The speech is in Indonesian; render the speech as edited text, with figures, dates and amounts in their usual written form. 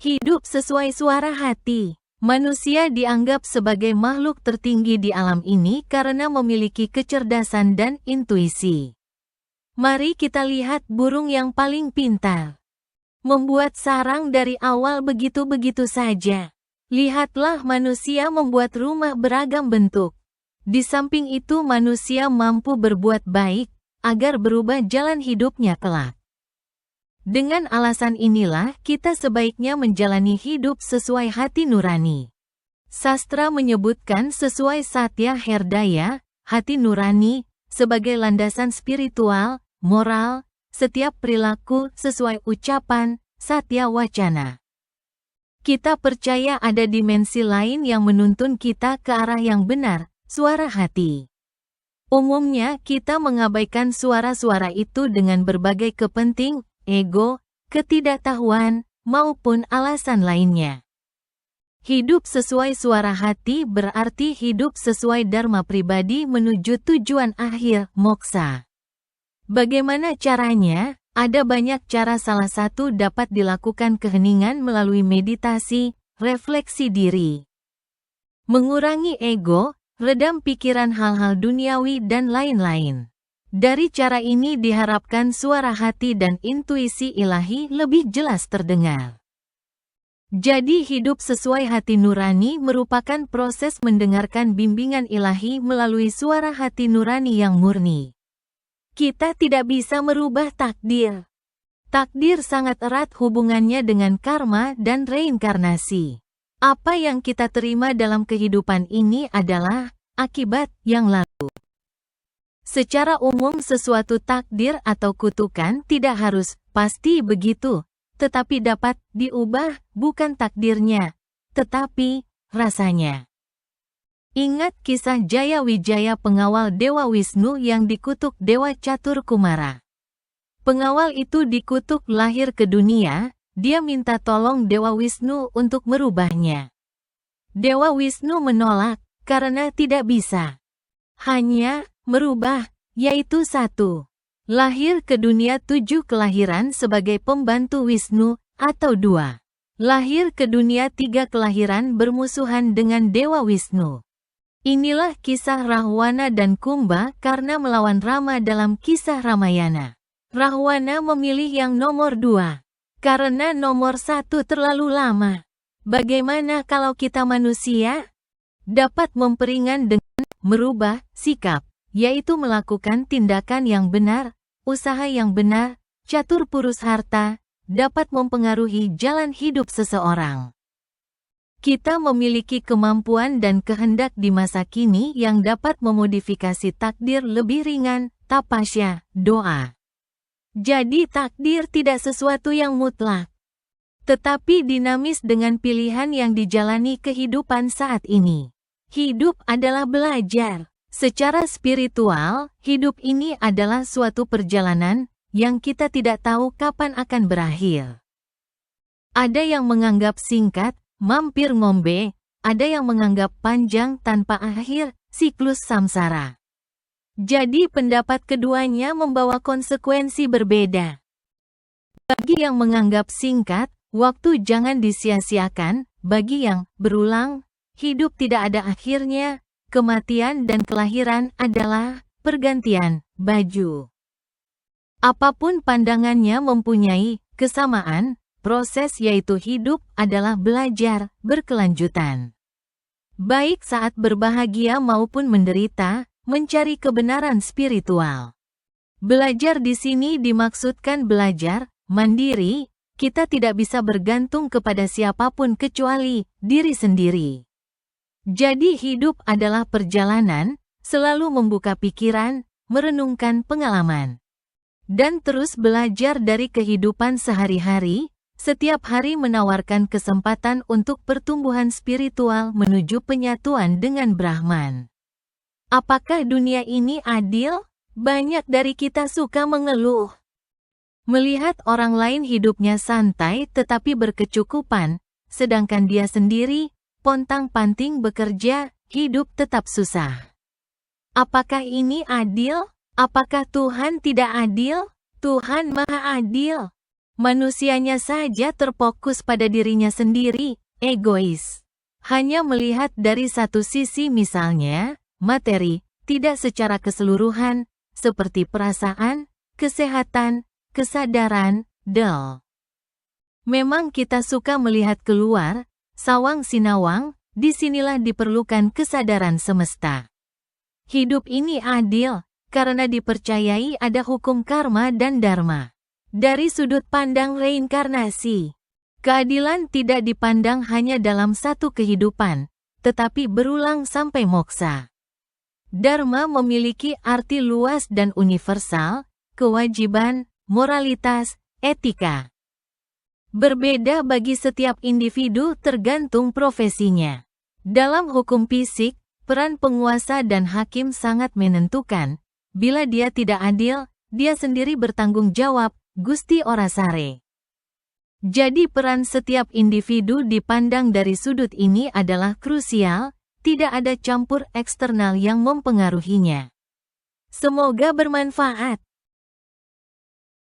Hidup sesuai suara hati. Manusia dianggap sebagai makhluk tertinggi di alam ini karena memiliki kecerdasan dan intuisi. Mari kita lihat burung yang paling pintar. Membuat sarang dari awal begitu-begitu saja. Lihatlah manusia membuat rumah beragam bentuk. Di samping itu manusia mampu berbuat baik, agar berubah jalan hidupnya kelak. Dengan alasan inilah kita sebaiknya menjalani hidup sesuai hati nurani. Sastra menyebutkan sesuai Satya Herdaya, hati nurani, sebagai landasan spiritual, moral, setiap perilaku sesuai ucapan, Satya Wacana. Kita percaya ada dimensi lain yang menuntun kita ke arah yang benar, suara hati. Umumnya kita mengabaikan suara-suara itu dengan berbagai kepenting, ego, ketidaktahuan, maupun alasan lainnya. Hidup sesuai suara hati berarti hidup sesuai dharma pribadi menuju tujuan akhir, moksa. Bagaimana caranya? Ada banyak cara, salah satu dapat dilakukan keheningan melalui meditasi, refleksi diri. Mengurangi ego, redam pikiran hal-hal duniawi dan lain-lain. Dari cara ini diharapkan suara hati dan intuisi ilahi lebih jelas terdengar. Jadi hidup sesuai hati nurani merupakan proses mendengarkan bimbingan ilahi melalui suara hati nurani yang murni. Kita tidak bisa merubah takdir. Takdir sangat erat hubungannya dengan karma dan reinkarnasi. Apa yang kita terima dalam kehidupan ini adalah akibat yang lalu. Secara umum sesuatu takdir atau kutukan tidak harus pasti begitu, tetapi dapat diubah, bukan takdirnya, tetapi rasanya. Ingat kisah Jaya Wijaya, pengawal Dewa Wisnu yang dikutuk Dewa Catur Kumara. Pengawal itu dikutuk lahir ke dunia, dia minta tolong Dewa Wisnu untuk merubahnya. Dewa Wisnu menolak, karena tidak bisa. Hanya merubah, yaitu 1. Lahir ke dunia 7 kelahiran sebagai pembantu Wisnu, atau 2. Lahir ke dunia 3 kelahiran bermusuhan dengan Dewa Wisnu. Inilah kisah Rahwana dan Kumba karena melawan Rama dalam kisah Ramayana. Rahwana memilih yang nomor 2, karena nomor 1 terlalu lama. Bagaimana kalau kita manusia? Dapat memperingan dengan merubah sikap, yaitu melakukan tindakan yang benar, usaha yang benar, catur purus harta, dapat mempengaruhi jalan hidup seseorang. Kita memiliki kemampuan dan kehendak di masa kini yang dapat memodifikasi takdir lebih ringan, tapasya, doa. Jadi takdir tidak sesuatu yang mutlak, tetapi dinamis dengan pilihan yang dijalani kehidupan saat ini. Hidup adalah belajar. Secara spiritual, hidup ini adalah suatu perjalanan yang kita tidak tahu kapan akan berakhir. Ada yang menganggap singkat, mampir ngombe, ada yang menganggap panjang tanpa akhir, siklus samsara. Jadi pendapat keduanya membawa konsekuensi berbeda. Bagi yang menganggap singkat, waktu jangan disia-siakan. Bagi yang berulang, hidup tidak ada akhirnya. Kematian dan kelahiran adalah pergantian baju. Apapun pandangannya mempunyai kesamaan, proses yaitu hidup adalah belajar berkelanjutan. Baik saat berbahagia maupun menderita, mencari kebenaran spiritual. Belajar di sini dimaksudkan belajar mandiri, kita tidak bisa bergantung kepada siapapun kecuali diri sendiri. Jadi hidup adalah perjalanan, selalu membuka pikiran, merenungkan pengalaman, dan terus belajar dari kehidupan sehari-hari. Setiap hari menawarkan kesempatan untuk pertumbuhan spiritual menuju penyatuan dengan Brahman. Apakah dunia ini adil? Banyak dari kita suka mengeluh. Melihat orang lain hidupnya santai tetapi berkecukupan, sedangkan dia sendiri pontang-panting bekerja, hidup tetap susah. Apakah ini adil? Apakah Tuhan tidak adil? Tuhan Maha Adil. Manusianya saja terfokus pada dirinya sendiri, egois. Hanya melihat dari satu sisi, misalnya, materi, tidak secara keseluruhan, seperti perasaan, kesehatan, kesadaran, Memang kita suka melihat keluar, sawang sinawang, disinilah diperlukan kesadaran semesta. Hidup ini adil, karena dipercayai ada hukum karma dan dharma. Dari sudut pandang reinkarnasi, keadilan tidak dipandang hanya dalam satu kehidupan, tetapi berulang sampai moksa. Dharma memiliki arti luas dan universal, kewajiban, moralitas, etika. Berbeda bagi setiap individu tergantung profesinya. Dalam hukum fisik, peran penguasa dan hakim sangat menentukan. Bila dia tidak adil, dia sendiri bertanggung jawab, Gusti Orasare. Jadi peran setiap individu dipandang dari sudut ini adalah krusial, tidak ada campur eksternal yang mempengaruhinya. Semoga bermanfaat.